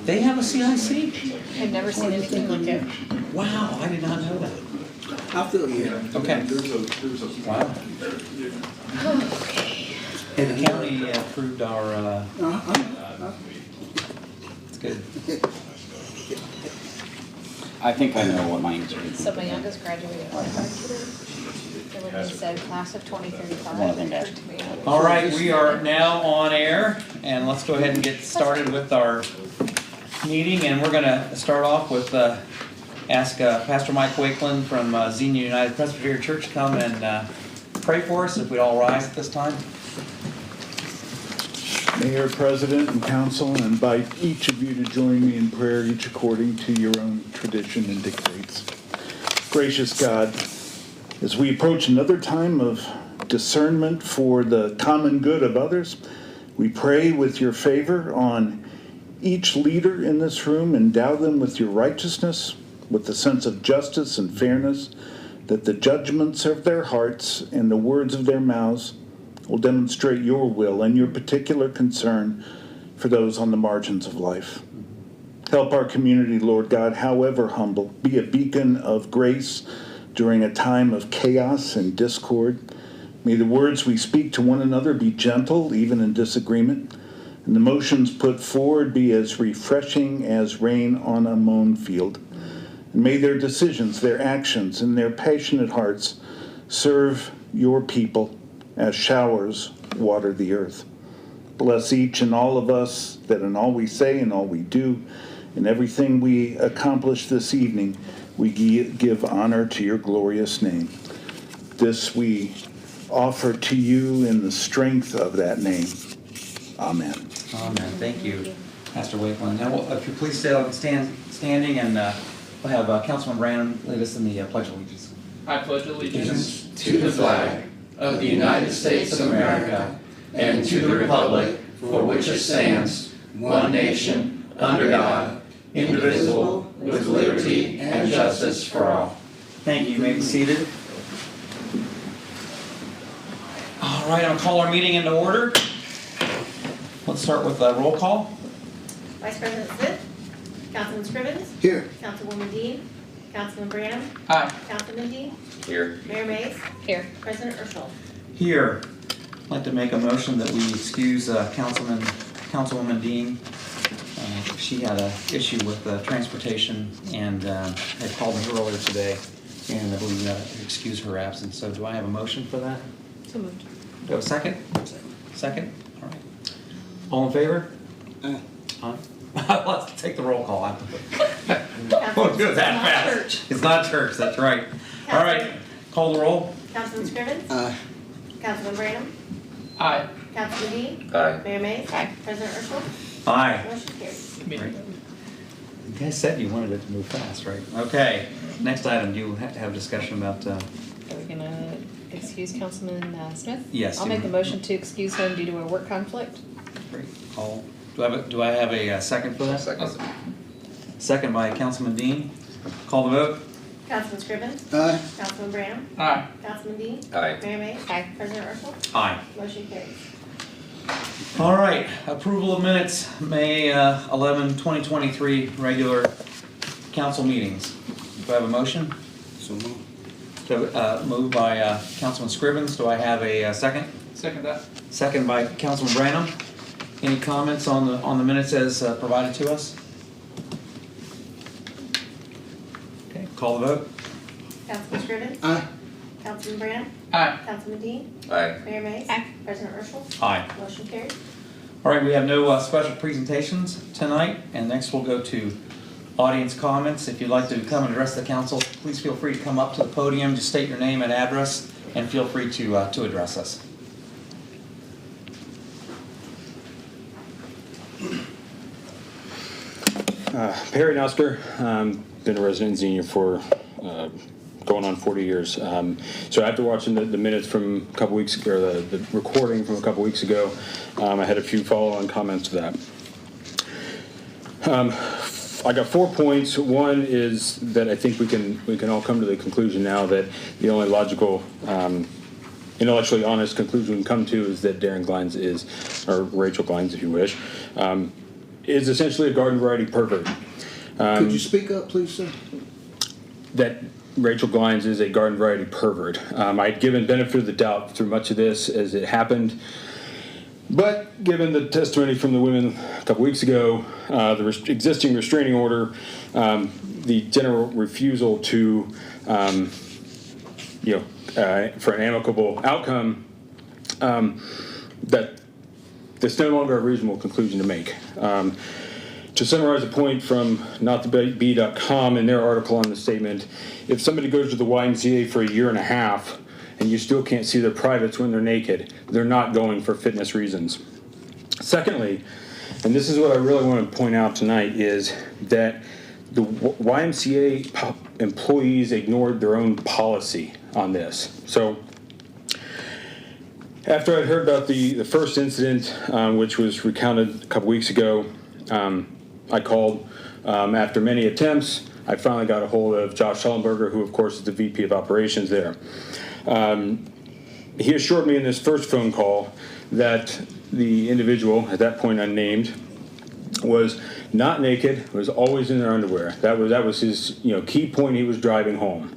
They have a CIC? I've never seen anything like it. Wow, I did not know that. I'll fill you in. Okay. Wow. Okay. And the county approved our, it's good. I think I know what my answer is. So my youngest graduated at 25 and when he said class of 2035, One of it them occurred to me. All right, we are now on air, and let's go ahead and get started with our meeting. And we're going to start off with ask Pastor Mike Wakeland from Xenia United Presbyterian Church to come and pray for us. If we'd all rise at this time. Mayor, President, and Council, and invite each of you to join me in prayer, each according to your own tradition and dictates. Gracious God, as we approach another time of discernment for the common good of others, we pray with your favor on each leader in this room. Endow them with your righteousness, with the sense of justice and fairness, that the judgments of their hearts and the words of their mouths will demonstrate your will and your particular concern for those on the margins of life. Help our community, Lord God, however humble, be a beacon of grace during a time of chaos and discord. May the words we speak to one another be gentle, even in disagreement, and the motions put forward be as refreshing as rain on a mown field. And may their decisions, their actions, and their passionate hearts serve your people as showers water the earth. Bless each and all of us, that in all we say and all we do, in everything we accomplish this evening, we give honor to your glorious name. This we offer to you in the strength of that name. Amen. Amen. Thank you, Pastor Wakeland. Now, if you please stay up standing, and we'll have Councilman Brandon lead us in the Pledge of Allegiance. I pledge allegiance to the flag of the United States of America and to the republic for which it stands, one nation, under God, indivisible, with liberty and justice for all. Thank you. You may be seated. All right, I'm going to call our meeting into order. Let's start with a roll call. Vice President Smith, Councilman Scrivens, Here. Councilwoman Dean, Councilman Branham, Aye. Councilman Dean, Here. Mayor Mays, Here. President Urschel. Here, I'd like to make a motion that we excuse Councilwoman Dean. She had an issue with transportation and had called me earlier today, and I believe we got to excuse her absence. So do I have a motion for that? So moved. Do I have a second? Second? All right. All in favor? Aye. Aye. Let's take the roll call. Councilman Do it that not fast. church. It's not church, that's right. All right, call the roll. Councilman Scrivens, Aye. Councilman Branham, Aye. Councilman Dean, Aye. Mayor Mays, Aye. President Urschel. Aye. Motion carries. Right. You guys said you wanted it to move fast, right? Okay, next item, do you have to have discussion about, Are we gonna excuse Councilman Smith? Yes, I'll do make you- a motion to excuse him due to a work conflict. great, call, do I have a second for that? Second. Second by Councilman Dean. Call the vote. Councilman Scrivens, Aye. Councilman Branham, Aye. Councilman Dean, Aye. Mayor Mays, Aye. President Urschel. Aye. Motion carries. All right, approval of minutes, May 11, 2023, regular council meetings. Do I have a motion? So moved. Moved by Councilman Scrivens. Do I have a second? Second that. Second by Councilman Branham. Any comments on the minutes as provided to us? Okay, call the vote. Councilman Scrivens, Aye. Councilman Branham, Aye. Councilman Dean, Aye. Mayor Mays, Aye. President Urschel. Aye. Motion carries. All right, we have no special presentations tonight, and next we'll go to audience comments. If you'd like to come and address the council, please feel free to come up to the podium, just state your name and address, and feel free to address us. Perry Nusker, been a resident in Xenia for going on 40 years. So after watching the minutes from a couple weeks ago, or the recording from a couple weeks ago, I had a few follow-on comments to that. I got 4 points. One is that I think we can all come to the conclusion now that the only logical, intellectually honest conclusion we can come to is that Darren Glines is, or Rachel Glines, if you wish, is essentially a garden variety pervert. Could you speak up, please, sir? That Rachel Glines is a garden variety pervert. I'd given benefit of the doubt through much of this as it happened, but given the testimony from the women a couple weeks ago, the existing restraining order, the general refusal to, for an amicable outcome, that that's no longer a reasonable conclusion to make. To summarize a point from nottheb.com in their article on the statement, if somebody goes to the YMCA for a year and a half and you still can't see their privates when they're naked, they're not going for fitness reasons. Secondly, and this is what I really want to point out tonight, is that the YMCA employees ignored their own policy on this. So after I'd heard about the first incident, which was recounted a couple weeks ago, I called. After many attempts, I finally got a hold of Josh Schellenberger, who, of course, is the VP of Operations there. He assured me in this first phone call that the individual, at that point unnamed, was not naked, was always in their underwear. That was his key point he was driving home.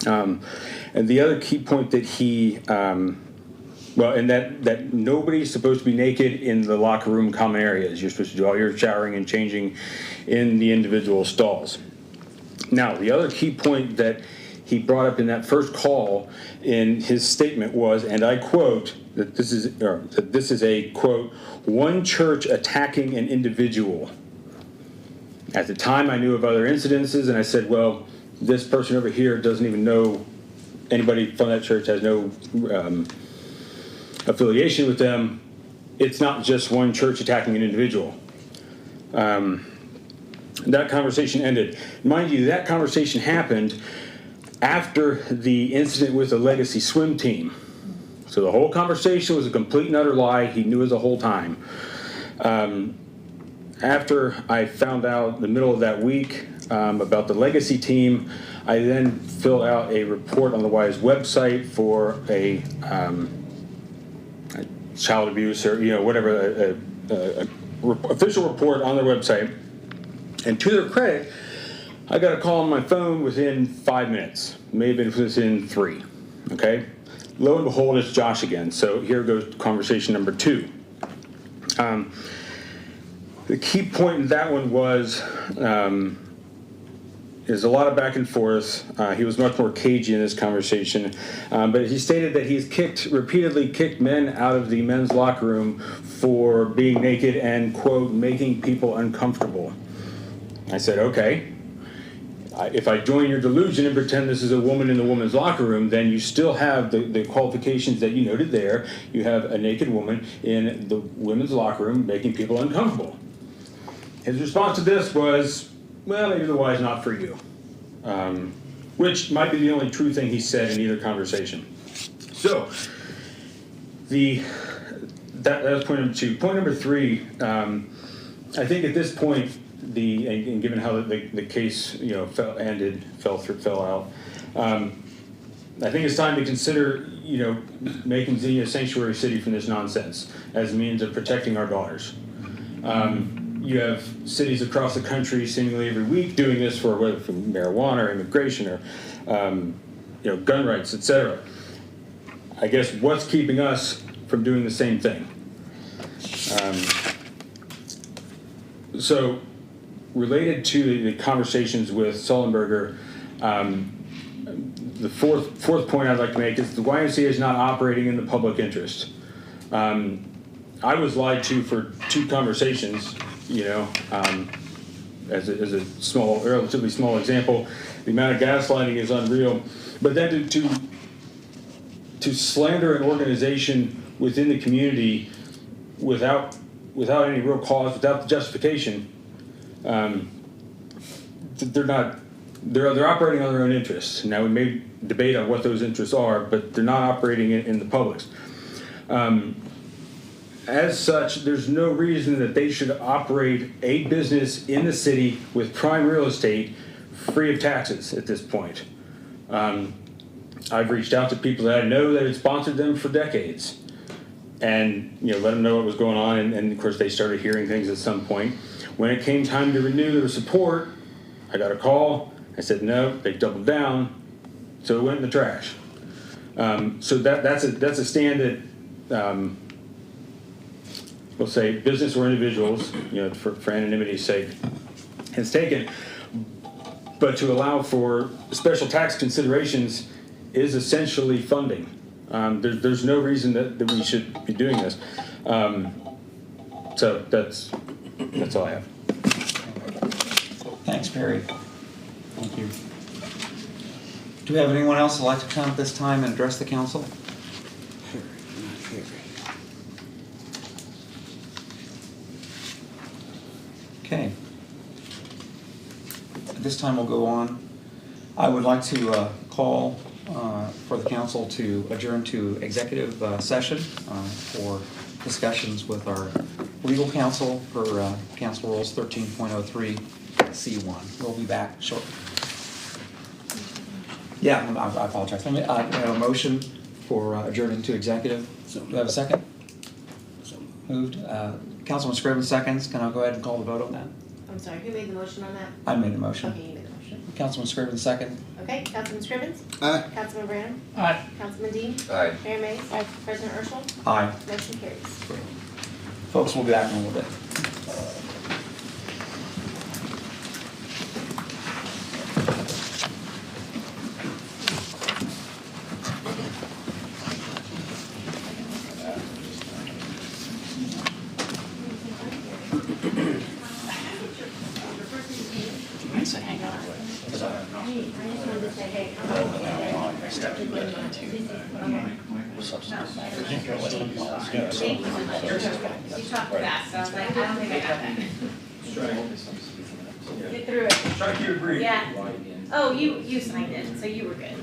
And the other key point that he... and that nobody's supposed to be naked in the locker room common areas. You're supposed to do all your showering and changing in the individual stalls. Now, the other key point that he brought up in that first call in his statement was, and I quote, that this is a, quote, one church attacking an individual. At the time, I knew of other incidences, and I said, well, this person over here doesn't even know anybody from that church, has no... affiliation with them. It's not just one church attacking an individual. That conversation ended. Mind you, that conversation happened after the incident with the Legacy swim team. So the whole conversation was a complete and utter lie. He knew it the whole time. After I found out in the middle of that week about the Legacy team, I then filled out a report on the Wise website for a child abuse or whatever, official report on their website. And to their credit, I got a call on my phone within 5 minutes, maybe within 3. Okay, lo and behold, it's Josh again. So here goes conversation number 2. The key point in that one was there's a lot of back and forth. He was much more cagey in this conversation, but he stated that he's repeatedly kicked men out of the men's locker room for being naked and, quote, making people uncomfortable. I said, okay, if I join your delusion and pretend this is a woman in the woman's locker room, then you still have the qualifications that you noted there. You have a naked woman in the women's locker room making people uncomfortable. His response to this was, well, maybe the Y's not for you, which might be the only true thing he said in either conversation. So, that was point number 2. Point number 3, I think at this point, and given how the case fell out, I think it's time to consider making Xenia a sanctuary city from this nonsense as a means of protecting our daughters. You have cities across the country seemingly every week doing this for whether from marijuana or immigration or gun rights, etc. I guess what's keeping us from doing the same thing? So, related to the conversations with Sullenberger, the fourth point I'd like to make is the YMCA is not operating in the public interest. I was lied to for 2 conversations. As a relatively small example, the amount of gaslighting is unreal. But then to slander an organization within the community without any real cause, without the justification, they're operating on their own interests. Now we may debate on what those interests are, but they're not operating in the public's. As such, there's no reason that they should operate a business in the city with prime real estate free of taxes at this point. I've reached out to people that I know that had sponsored them for decades. and let them know what was going on. And of course, they started hearing things at some point. When it came time to renew their support, I got a call. I said no. They doubled down, so it went in the trash. So that's a stand that we'll say business or individuals, for anonymity's sake, has taken. But to allow for special tax considerations is essentially funding. There's no reason that we should be doing this. So that's all I have. Thanks, Perry. Thank you. Do we have anyone else who'd like to come at this time and address the council? Okay. At this time, we'll go on. I would like to call for the council to adjourn to executive session for discussions with our legal counsel per Council Rules 13.03 C1. We'll be back shortly. Yeah, I apologize. I have a motion for adjourning to executive. Do you have a second? Moved. Councilman Scriven seconds. Can I go ahead and call the vote on that? I'm sorry, who made the motion on that? I made the motion. Okay, you made the motion. Councilman Scriven second. Okay, Councilman Scrivens? Aye. Councilman Branham? Aye. Councilman Dean? Aye. Mayor Mays? President Urschel? Aye. Motion carries. Folks, we'll be back in a little bit. You talked fast, so I was like, I don't think I got that. Get through it. Strike, you agree? Yeah. Oh, you signed it, so you were good.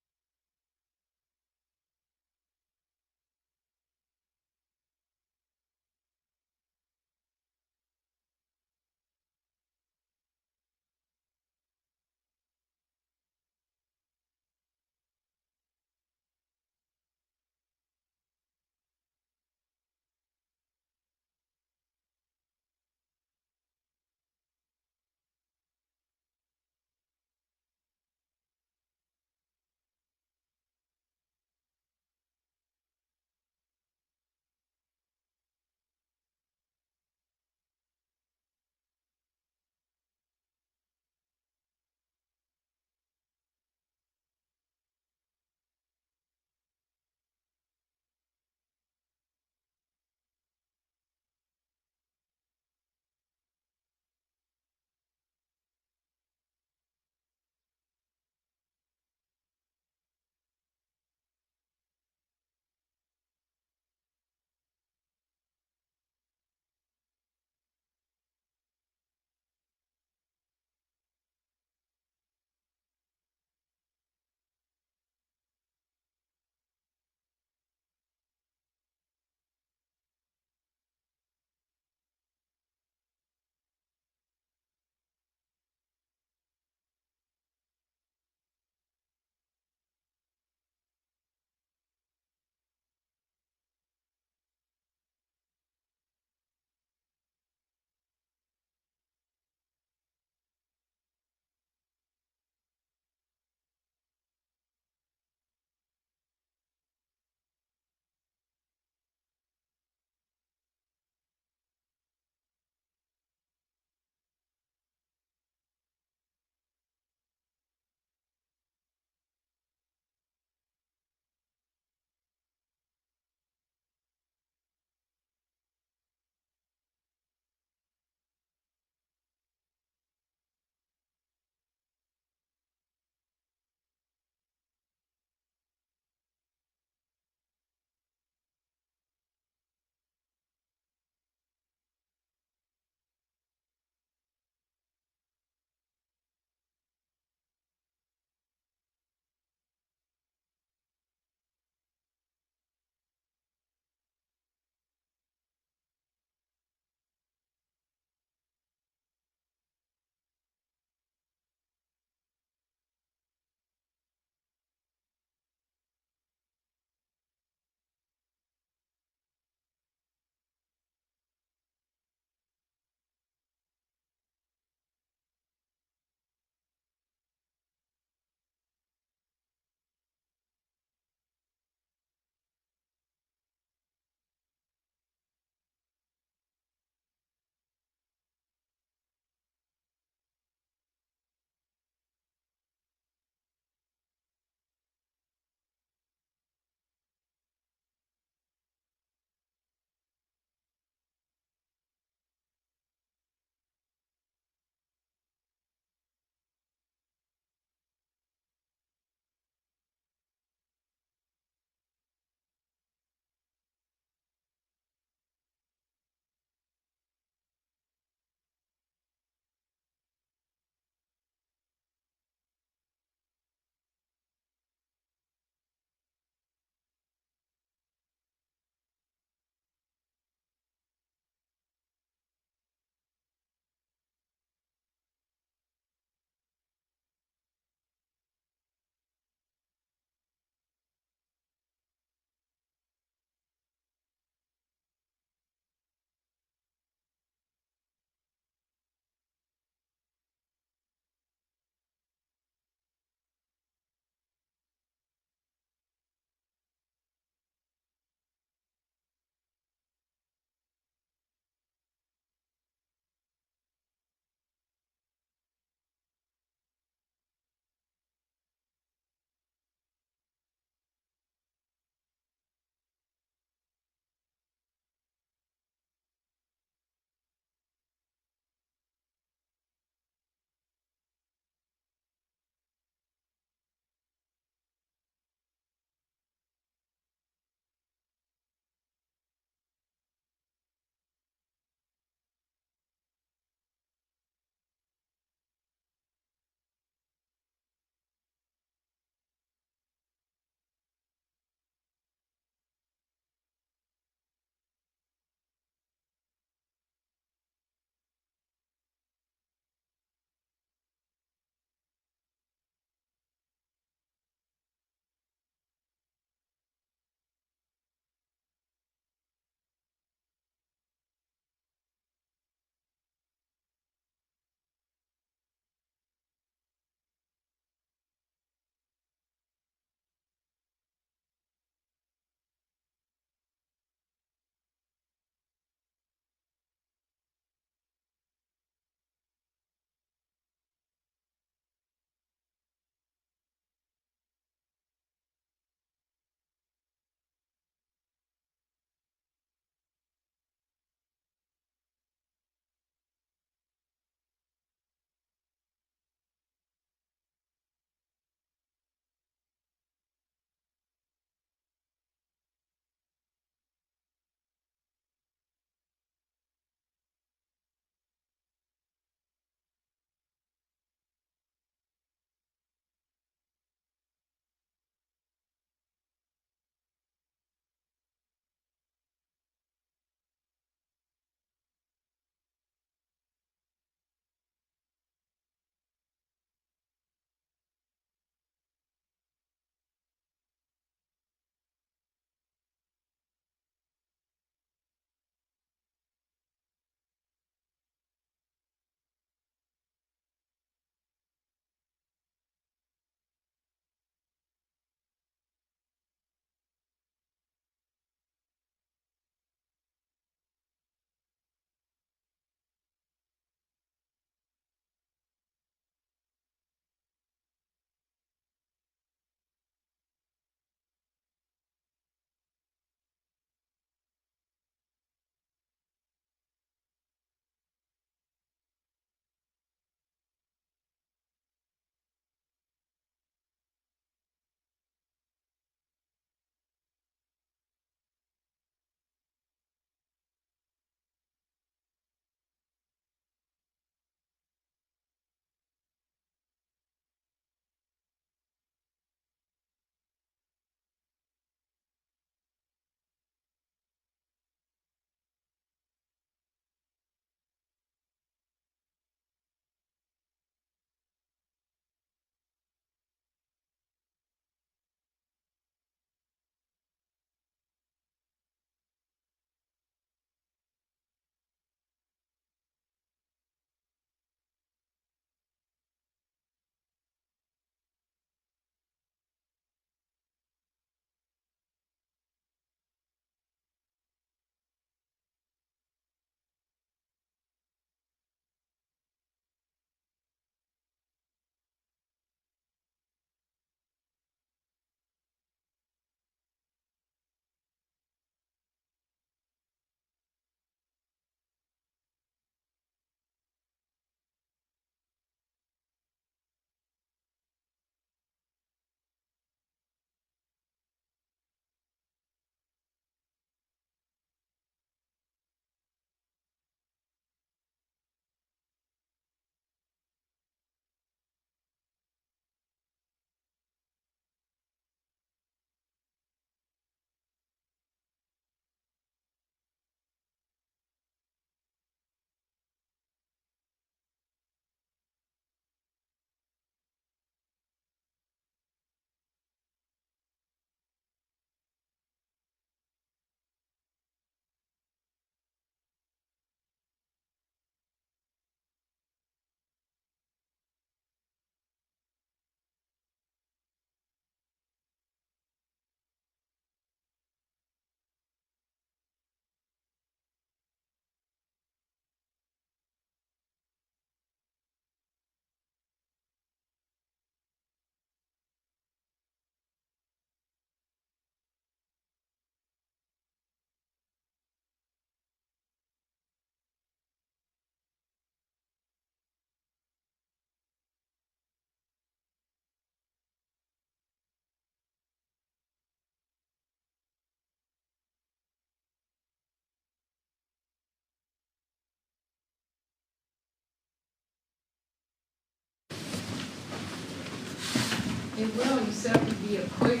It will, you said it would be a quick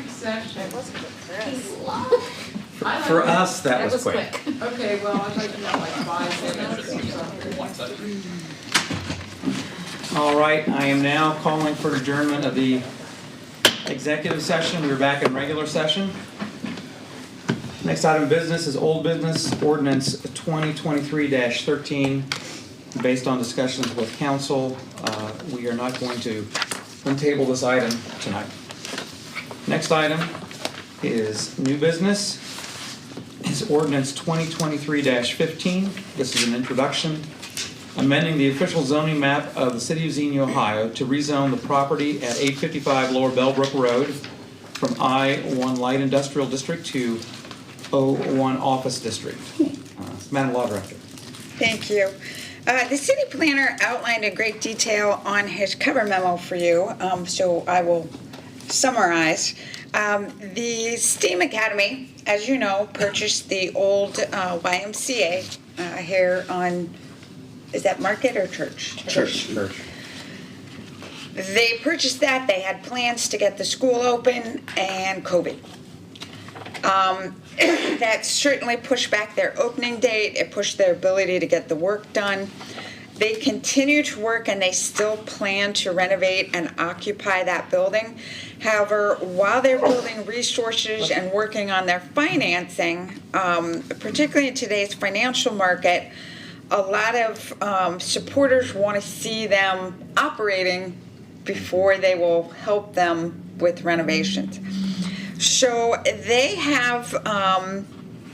session. It wasn't for Chris. For us, that was quick. Okay, well, I'd like to know like 5 minutes or something. All right, I am now calling for adjournment of the executive session. We're back in regular session. Next item of business is old business, ordinance 2023-13. Based on discussions with council, we are not going to untable this item tonight. Next item is new business. It's ordinance 2023-15. This is an introduction, amending the official zoning map of the city of Xenia, Ohio to rezone the property at 855 Lower Bellbrook Road from I-1 Light Industrial District to O1 Office District. Madam Law Director. Thank you. The city planner outlined in great detail on his cover memo for you, so I will summarize. The STEAM Academy, as you know, purchased the old YMCA here on, is that Market or Church? Church. They purchased that. They had plans to get the school open, and COVID. That certainly pushed back their opening date. It pushed their ability to get the work done. They continue to work, and they still plan to renovate and occupy that building. However, while they're building resources and working on their financing, particularly in today's financial market, a lot of supporters want to see them operating before they will help them with renovations. So they have,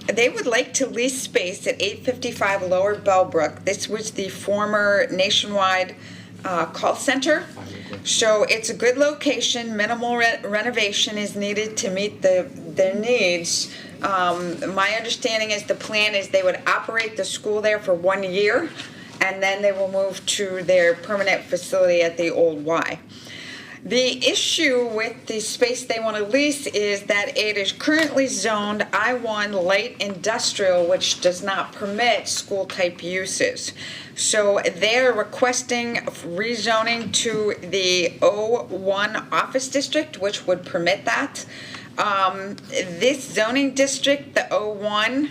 they would like to lease space at 855 Lower Bellbrook. This was the former Nationwide call center. So it's a good location. Minimal renovation is needed to meet their needs. My understanding is the plan is they would operate the school there for 1 year, and then they will move to their permanent facility at the old Y. The issue with the space they want to lease is that it is currently zoned I-1 light industrial, which does not permit school-type uses. So they're requesting rezoning to the O1 office district, which would permit that. This zoning district, the O1,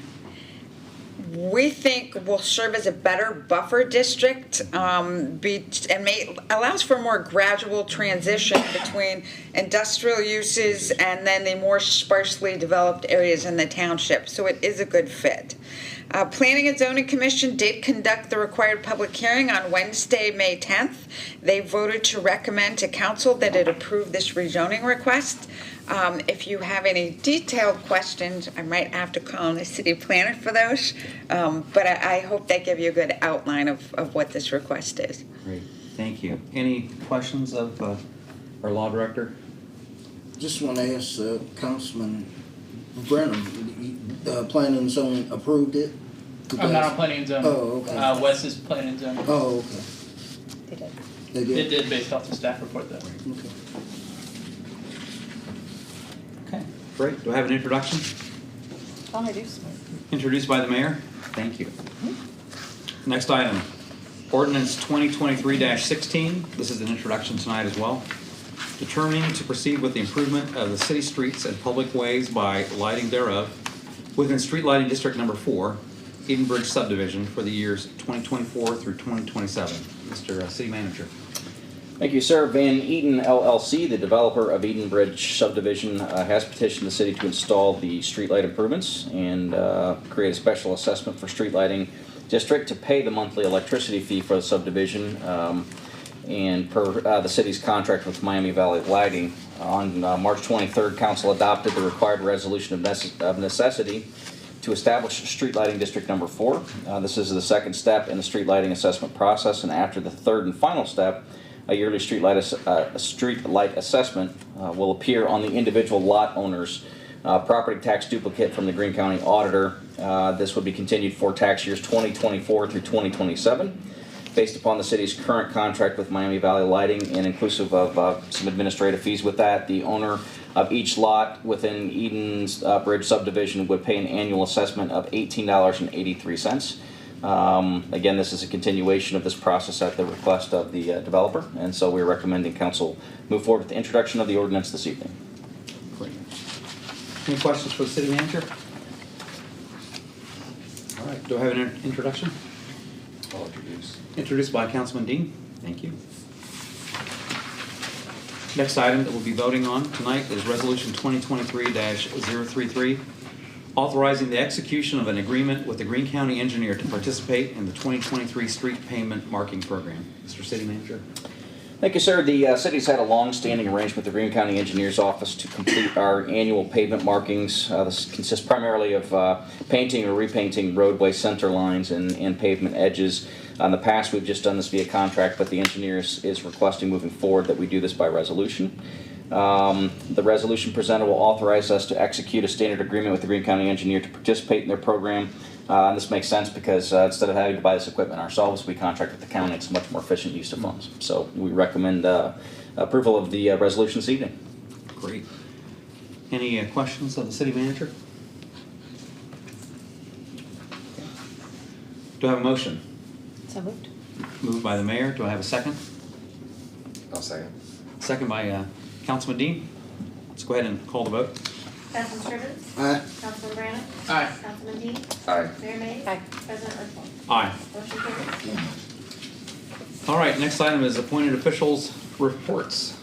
we think will serve as a better buffer district allows for a more gradual transition between industrial uses and then the more sparsely developed areas in the township. So it is a good fit. Planning and Zoning Commission did conduct the required public hearing on Wednesday, May 10th. They voted to recommend to council that it approve this rezoning request. If you have any detailed questions, I might have to call on the city planner for those, but I hope they give you a good outline of what this request is. Great, thank you. Any questions of our law director? Just want to ask Councilman Brenham, planning and zoning approved it? I'm not on planning and zoning. Oh, okay. Wes is planning and zoning. Oh, okay. They did. They did? It did based off the staff report though. Okay. Okay, great. Do I have an introduction? I'll introduce me. Introduced by the mayor. Thank you. Next item, ordinance 2023-16. This is an introduction tonight as well. Determining to proceed with the improvement of the city streets and public ways by lighting thereof within street lighting district number 4, Edenbridge subdivision for the years 2024 through 2027. Mr. City Manager. Thank you, sir. Van Eden LLC, the developer of Edenbridge subdivision, has petitioned the city to install the streetlight improvements and create a special assessment for street lighting district to pay the monthly electricity fee for the subdivision. And per the city's contract with Miami Valley Lighting, on March 23rd, council adopted the required resolution of necessity to establish street lighting district number 4. This is the second step in the street lighting assessment process, and after the third and final step, a yearly street light assessment will appear on the individual lot owner's property tax duplicate from the Greene County Auditor. This would be continued for tax years 2024 through 2027. Based upon the city's current contract with Miami Valley Lighting and inclusive of some administrative fees with that, the owner of each lot within Eden's Bridge subdivision would pay an annual assessment of $18.83. Again, this is a continuation of this process at the request of the developer, and so we're recommending council move forward with the introduction of the ordinance this evening. Great. Any questions for the city manager? All right, do I have an introduction? I'll introduce. Introduced by Councilman Dean. Thank you. Next item that we'll be voting on tonight is Resolution 2023-033, authorizing the execution of an agreement with the Greene County Engineer to participate in the 2023 street pavement marking program. Mr. City Manager. Thank you, sir. The city's had a long-standing arrangement with the Greene County Engineer's Office to complete our annual pavement markings. This consists primarily of painting or repainting roadway center lines and pavement edges. In the past, we've just done this via contract, but the engineer is requesting moving forward that we do this by resolution. The resolution presented will authorize us to execute a standard agreement with the Greene County Engineer to participate in their program. And this makes sense because instead of having to buy this equipment ourselves, we contract with the county. It's a much more efficient use of funds. So we recommend approval of the resolution this evening. Great. Any questions of the city manager? Do I have a motion? So moved. Moved by the mayor. Do I have a second? I'll second. Second by Councilman Dean. Let's go ahead and call the vote. Councilman Scrivens? Aye. Councilman Branham? Aye. Councilman Dean? Aye. Mayor May? Aye. President Urkel? Aye. Motion carries. All right, next item is appointed officials reports.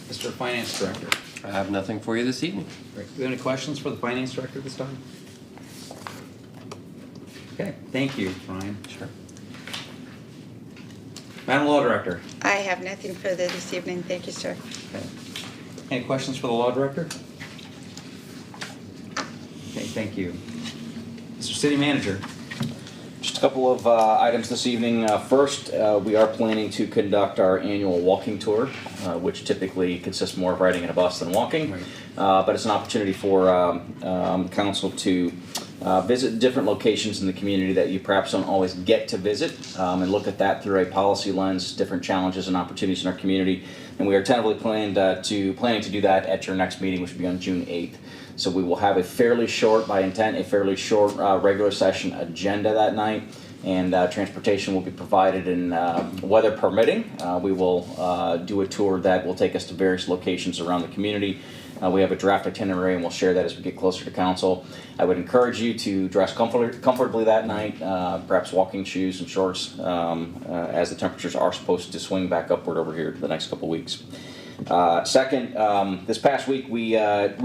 Mr. Finance Director. I have nothing for you this evening. Great. Do you have any questions for the Finance Director this time? Okay, thank you, Ryan. Sure. Madam Law Director. I have nothing further this evening. Thank you, sir. Okay. Any questions for the Law Director? Okay, thank you. Mr. City Manager. Just a couple of items this evening. First, we are planning to conduct our annual walking tour, which typically consists more of riding in a bus than walking. Right. But it's an opportunity for council to visit different locations in the community that you perhaps don't always get to visit, and look at that through a policy lens, different challenges and opportunities in our community. And we are tentatively planning to do that at your next meeting, which will be on June 8th. So we will have a fairly short, by intent, a fairly short regular session agenda that night, and transportation will be provided, and weather permitting, we will do a tour that will take us to various locations around the community. We have a draft itinerary, and we'll share that as we get closer to council. I would encourage you to dress comfortably that night, perhaps walking shoes and shorts, as the temperatures are supposed to swing back upward over here for the next couple weeks. Second, this past week we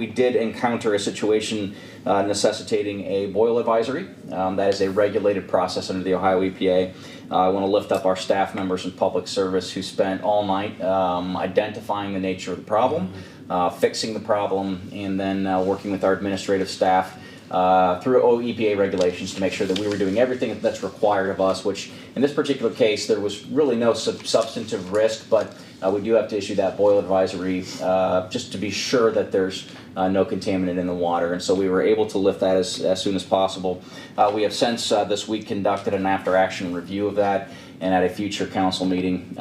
did encounter a situation necessitating a boil advisory. That is a regulated process under the Ohio EPA. I want to lift up our staff members in public service who spent all night identifying the nature of the problem, fixing the problem, and then working with our administrative staff through EPA regulations to make sure that we were doing everything that's required of us, which in this particular case there was really no substantive risk, but we do have to issue that boil advisory just to be sure that there's no contaminant in the water, and so we were able to lift that as soon as possible. We have since this week conducted an after-action review of that, and at a future council meeting,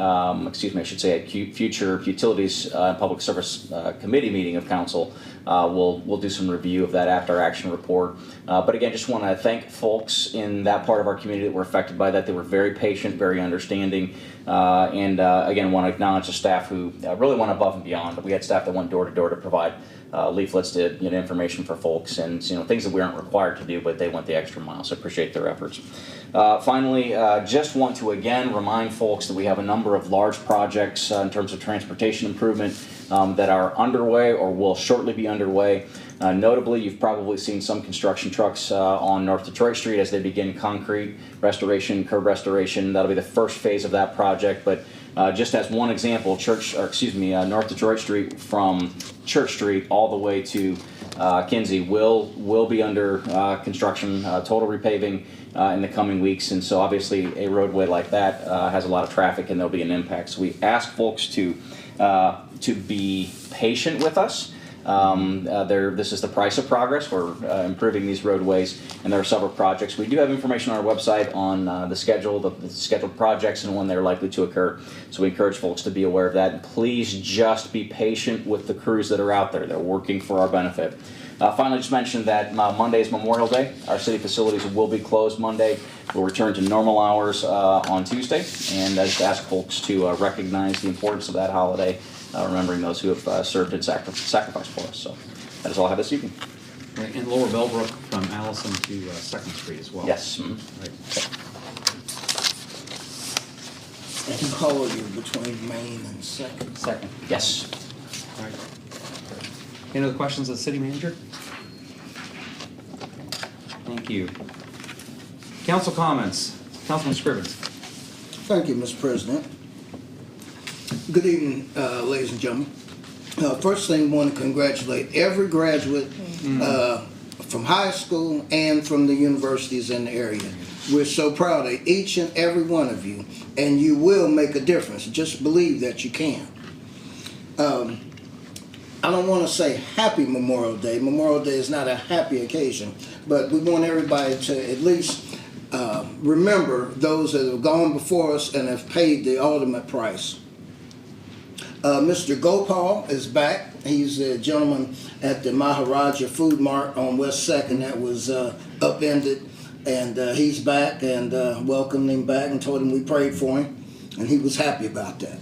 excuse me, I should say a future Utilities Public Service Committee meeting of council, we'll do some review of that after-action report. But again, just want to thank folks in that part of our community that were affected by that. They were very patient, very understanding, and again, want to acknowledge the staff who really went above and beyond. We had staff that went door to door to provide leaflets to information for folks, and things that we aren't required to do, but they went the extra mile. So appreciate their efforts. Finally, just want to again remind folks that we have a number of large projects in terms of transportation improvement that are underway or will shortly be underway. Notably, you've probably seen some construction trucks on North Detroit Street as they begin concrete restoration, curb restoration. That'll be the first phase of that project. But just as one example, North Detroit Street from Church Street all the way to Kinsey will be under construction, total repaving in the coming weeks. And so obviously a roadway like that has a lot of traffic, and there'll be an impact. So we ask folks to be patient with us. This is the price of progress. We're improving these roadways, and there are several projects. We do have information on our website on the scheduled projects and when they're likely to occur. So we encourage folks to be aware of that. And please just be patient with the crews that are out there. They're working for our benefit. Finally, just mention that Monday is Memorial Day. Our city facilities will be closed Monday. We'll return to normal hours on Tuesday. And I just ask folks to recognize the importance of that holiday, remembering those who have served and sacrificed for us. So that is all I have this evening. Right, and Lower Bellbrook from Allison to 2nd Street as well. Yes. Right. And call you between Main and 2nd. Second. Yes. All right. Any other questions of the city manager? Thank you. Council comments. Councilman Scrivens. Thank you, Mr. President. Good evening, ladies and gentlemen. First thing, I want to congratulate every graduate from high school and from the universities in the area. We're so proud of each and every one of you, and you will make a difference. Just believe that you can. I don't want to say happy Memorial Day. Memorial Day is not a happy occasion, but we want everybody to at least remember those that have gone before us and have paid the ultimate price. Mr. Gopal is back. He's a gentleman at the Maharaja Food Mart on West 2nd that was upended. And he's back, and welcomed him back and told him we prayed for him. And he was happy about that.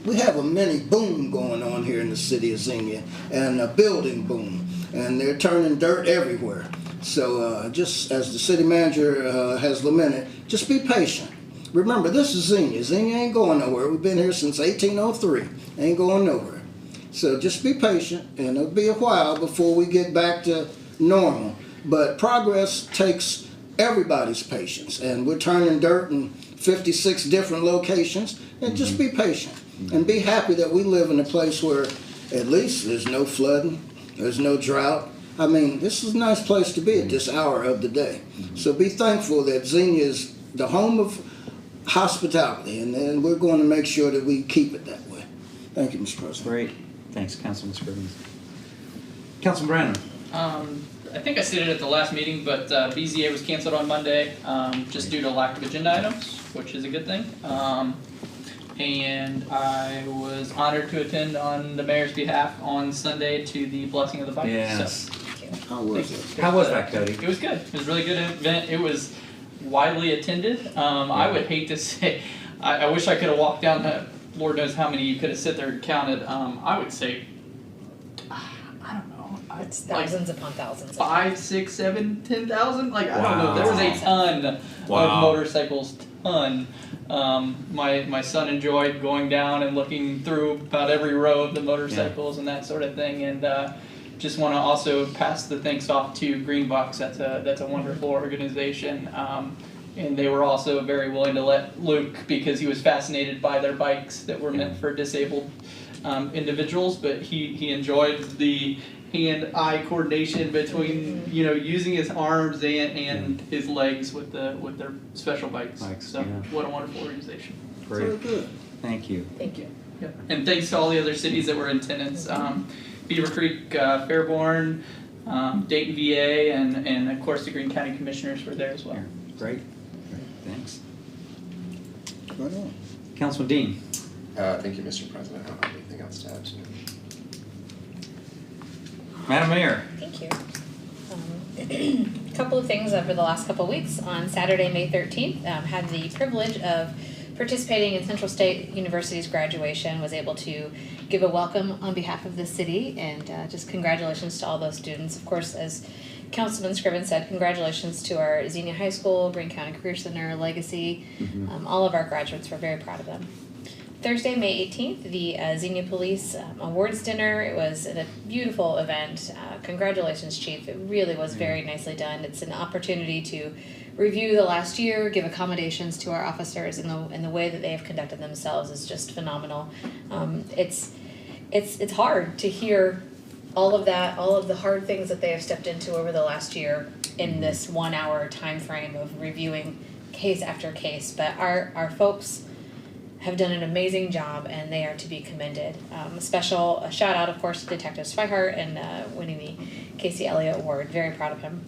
We have a mini boom going on here in the city of Xenia, and a building boom. And they're turning dirt everywhere. So just as the city manager has lamented, just be patient. Remember, this is Xenia. Xenia ain't going nowhere. We've been here since 1803. Ain't going nowhere. So just be patient, and it'll be a while before we get back to normal. But progress takes everybody's patience, and we're turning dirt in 56 different locations, and just be patient. And be happy that we live in a place where at least there's no flooding, there's no drought. I mean, this is a nice place to be at this hour of the day. So be thankful that Xenia is the home of hospitality, and then we're going to make sure that we keep it that way. Thank you, Mr. President. Great. Thanks, Councilman Scrivens. Councilman Branham. I think I stated at the last meeting, but BZA was canceled on Monday, just due to lack of agenda items, which is a good thing. And I was honored to attend on the mayor's behalf on Sunday to the blessing of the bike. Yes. So, How was it? How was that, Cody? it was good. It was a really good event. It was widely attended. I would hate to say, I wish I could have walked down that, Lord knows how many you could have sit there and counted. I would say, I don't know. It's thousands upon thousands. 5, 6, 7, 10,000. Like I don't know. There was a ton of motorcycles. Ton. My son enjoyed going down and looking through about every row of the motorcycles and that sort of thing. And just want to also pass the thanks off to Greenbox. That's a wonderful organization. And they were also very willing to let Luke, because he was fascinated by their bikes that were meant for disabled individuals, but he enjoyed the hand-eye coordination between using his arms and his legs with their special bikes. So what a wonderful organization. Great. Very good. Thank you. Thank you. Yep. And thanks to all the other cities that were in attendance. Beaver Creek, Fairborn, Dayton VA, and of course the Greene County Commissioners were there as well. Great. Thanks. Right on. Councilman Dean. Thank you, Mr. President. I don't have anything else to add to. Madam Mayor. Thank you. A couple of things over the last couple of weeks. On Saturday, May 13th, had the privilege of participating in Central State University's graduation, was able to give a welcome on behalf of the city, and just congratulations to all those students. Of course, as Councilman Scriven said, congratulations to our Xenia High School, Greene County Career Center, Legacy. All of our graduates, we're very proud of them. Thursday, May 18th, the Xenia Police Awards Dinner. It was a beautiful event. Congratulations, Chief. It really was very nicely done. It's an opportunity to review the last year, give accommodations to our officers, and the way that they have conducted themselves is just phenomenal. It's hard to hear all of that, all of the hard things that they have stepped into over the last year in this 1 hour time frame of reviewing case after case. But our folks have done an amazing job, and they are to be commended. A shout out, of course, to Detective Swihart and winning the Casey Elliott Award. Very proud of him.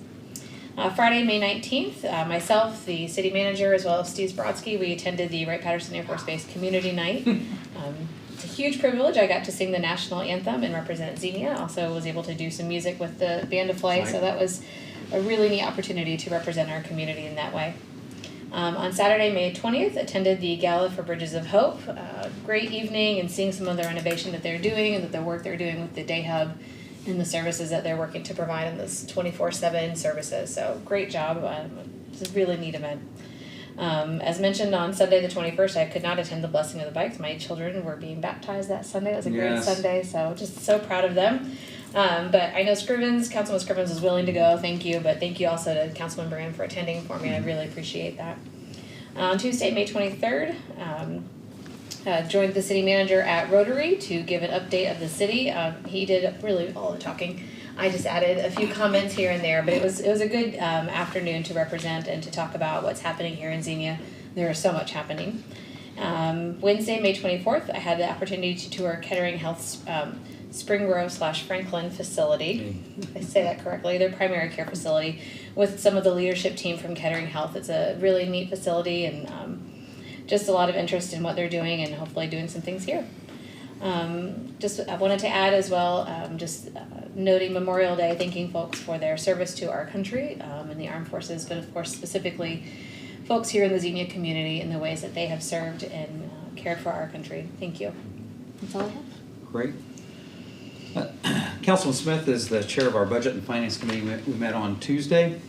Friday, May 19th, myself, the city manager, as well as Steve Brodsky, we attended the Wright-Patterson Air Force Base Community Night. It's a huge privilege. I got to sing the national anthem and represent Xenia. Also was able to do some music with the Band of Flight, so that was a really neat opportunity to represent our community in that way. On Saturday, May 20th, attended the Gala for Bridges of Hope. Great evening and seeing some of the renovation that they're doing and the work they're doing with the Day Hub and the services that they're working to provide in this 24/7 services. So great job. It's a really neat event. As mentioned on Sunday the 21st, I could not attend the Blessing of the Bikes. My children were being baptized that Sunday. It was a great Sunday, so just so proud of them. But I know Councilman Scrivens was willing to go, thank you, but thank you also to Councilman Brand for attending for me. I really appreciate that. On Tuesday, May 23rd, joined the city manager at Rotary to give an update of the city. He did really all the talking. I just added a few comments here and there, but it was a good afternoon to represent and to talk about what's happening here in Xenia. There is so much happening. Wednesday, May 24th, I had the opportunity to tour Kettering Health's Spring Grove / Franklin facility. If I say that correctly, their primary care facility with some of the leadership team from Kettering Health. It's a really neat facility and just a lot of interest in what they're doing and hopefully doing some things here. I wanted to add as well, noting Memorial Day, thanking folks for their service to our country and the armed forces, but of course specifically folks here in the Xenia community in the ways that they have served and cared for our country. Thank you. That's all I have. Great. Councilman Smith is the chair of our Budget and Finance Committee. We met on Tuesday.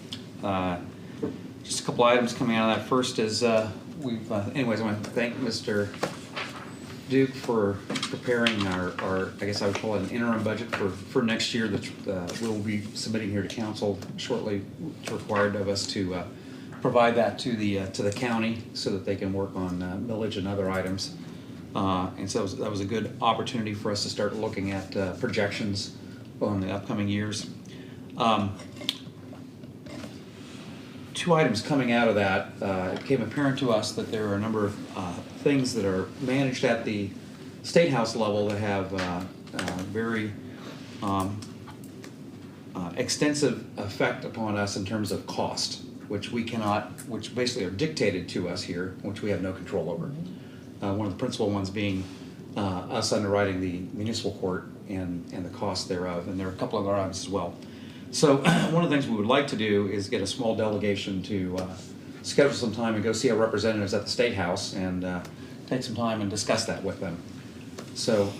Just a couple items coming out of that. First is anyways, I want to thank Mr. Duke for preparing our I guess I would call it an interim budget for next year that we'll be submitting here to council shortly. It's required of us to provide that to the county so that they can work on millage and other items. And so that was a good opportunity for us to start looking at projections on the upcoming years. Two items coming out of that, it became apparent to us that there are a number of things that are managed at the State House level that have very extensive effect upon us in terms of cost, which basically are dictated to us here, which we have no control over. One of the principal ones being us underwriting the municipal court and the cost thereof, and there are a couple other items as well. So one of the things we would like to do is get a small delegation to schedule some time and go see our representatives at the State House and take some time and discuss that with them. So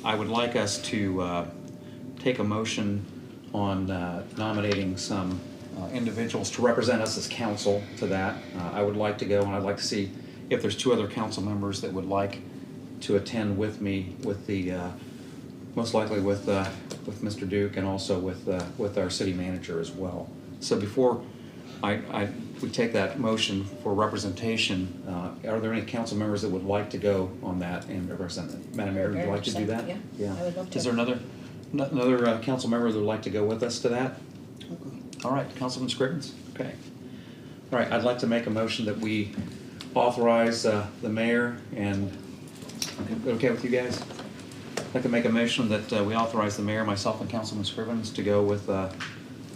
I would like us to take a motion on nominating some individuals to represent us as council to that. I would like to go, and I'd like to see if there's two other council members that would like to attend with me, with the most likely with Mr. Duke and also with our city manager as well. So before we take that motion for representation, are there any council members that would like to go on that and represent them? Madam Mayor, would you like to do that? Yeah. I would love to. Is there another council member that would like to go with us to that? All right, Councilman Scrivens. Okay. All right, I'd like to make a motion that we authorize the mayor and, okay with you guys? I'd like to make a motion that we authorize the mayor, myself, and Councilman Scrivens to go with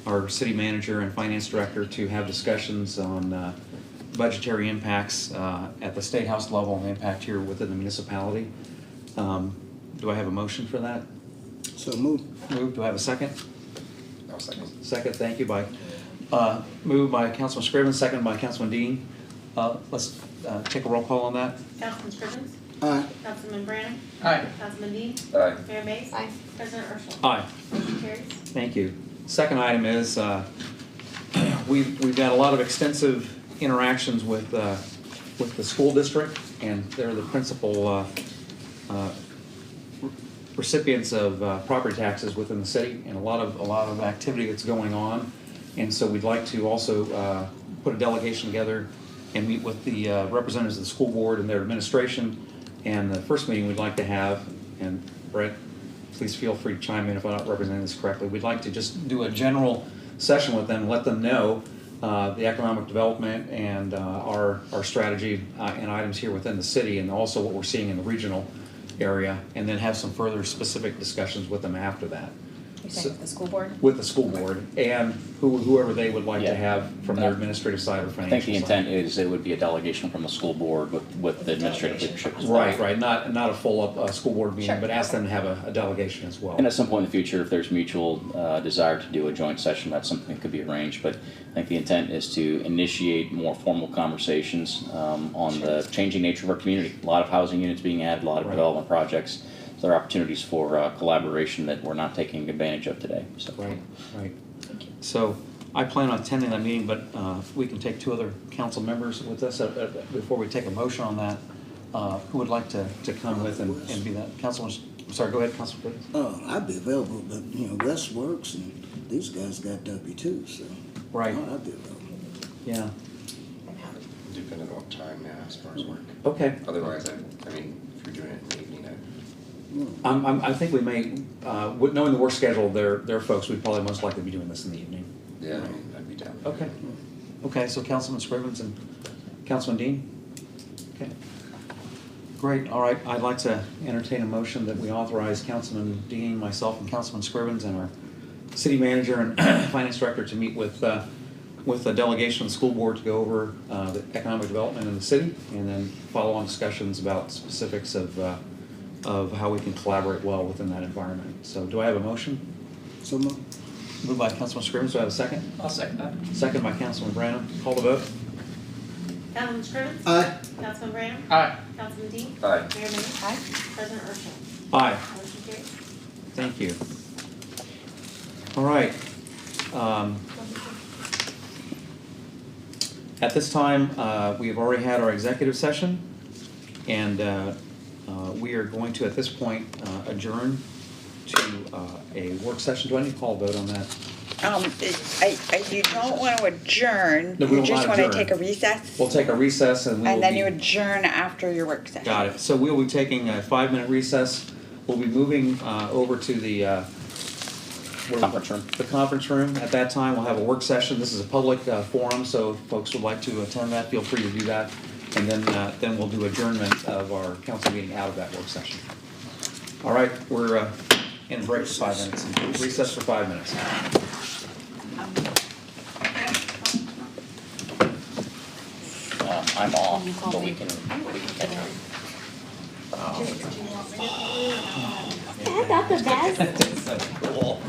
our city manager and finance director to have discussions on budgetary impacts at the State House level and the impact here within the municipality. Do I have a motion for that? So move. Moved. Do I have a second? I'll second. Second, thank you. Moved by Councilman Scrivens, second by Councilman Dean. Let's take a roll call on that. Councilman Scrivens? Aye. Councilman Brannan? Aye. Councilman Dean? Aye. Mayor Mays? Aye. President Urschel? Aye. Motion carries. Thank you. Second item is we've got a lot of extensive interactions with the school district, and they're the principal recipients of property taxes within the city, and a lot of activity that's going on. And so we'd like to also put a delegation together and meet with the representatives of the school board and their administration. And the first meeting we'd like to have, and Brett, please feel free to chime in if I'm not representing this correctly. We'd like to just do a general session with them, let them know the economic development and our strategy and items here within the city, and also what we're seeing in the regional area, and then have some further specific discussions with them after that. You saying with the school board? with the school board and whoever they would like Yeah. to have from their administrative side or I financial think the side. intent is it would be a delegation from the school board with the administrative leadership as well. Right, not a full-up school board meeting, Sure. but ask them to have a delegation as well. And at some point in the future, if there's mutual desire to do a joint session, that's something that could be arranged. But I think the intent is to initiate more formal conversations on the changing nature of our community. A lot of housing units being added, a lot of Right. development projects. So there are opportunities for collaboration that we're not taking advantage of today. So. Right. So I plan on attending that meeting, but if we can take two other council members with us before we take a motion on that. Who would like to come with and be that? Councilman, I'm sorry, go ahead, Councilman. I'd be available, but, Wes works and these guys got W-2, so. Right. I'd be available. Yeah, Depending on time, yeah, as far as work. okay. Otherwise, I mean, if you're doing it in the evening, I think we may, knowing the work schedule, their folks, we'd probably most likely be doing this in the evening. yeah, I mean, I'd be down. Okay. Okay, so Councilman Scrivens and Councilman Dean? Okay. Great, all right. I'd like to entertain a motion that we authorize Councilman Dean, myself, and Councilman Scrivens and our city manager and finance director to meet with a delegation of the school board to go over the economic development in the city and then follow on discussions about specifics of how we can collaborate well within that environment. So do I have a motion? So moved. Moved by Councilman Scrivens, do I have a second? I'll second that. Second by Councilman Branham. Call the vote. Councilman Scrivens? Aye. Councilman Branham? Aye. Councilman Dean? Aye. Mayor Minnie? Aye. President Urschel? Aye. Motion carries. Thank you. All right. At this time, we have already had our executive session, and we are going to, at this point, adjourn to a work session. Do I need to call a vote on that? You don't want to adjourn, No, we you will just not want to adjourn. take a recess, We'll take a recess, and we will and then be- you adjourn after your work session. Got it. So we'll be taking a 5-minute recess. We'll be moving over to the Conference room. The conference room. At that time, we'll have a work session. This is a public forum, so if folks would like to attend that, feel free to do that. And then we'll do adjournment of our council meeting out of that work session. All right, we're in break for 5 minutes. Recess for 5 minutes. I'm off, but we can catch up. I got the best. So cool.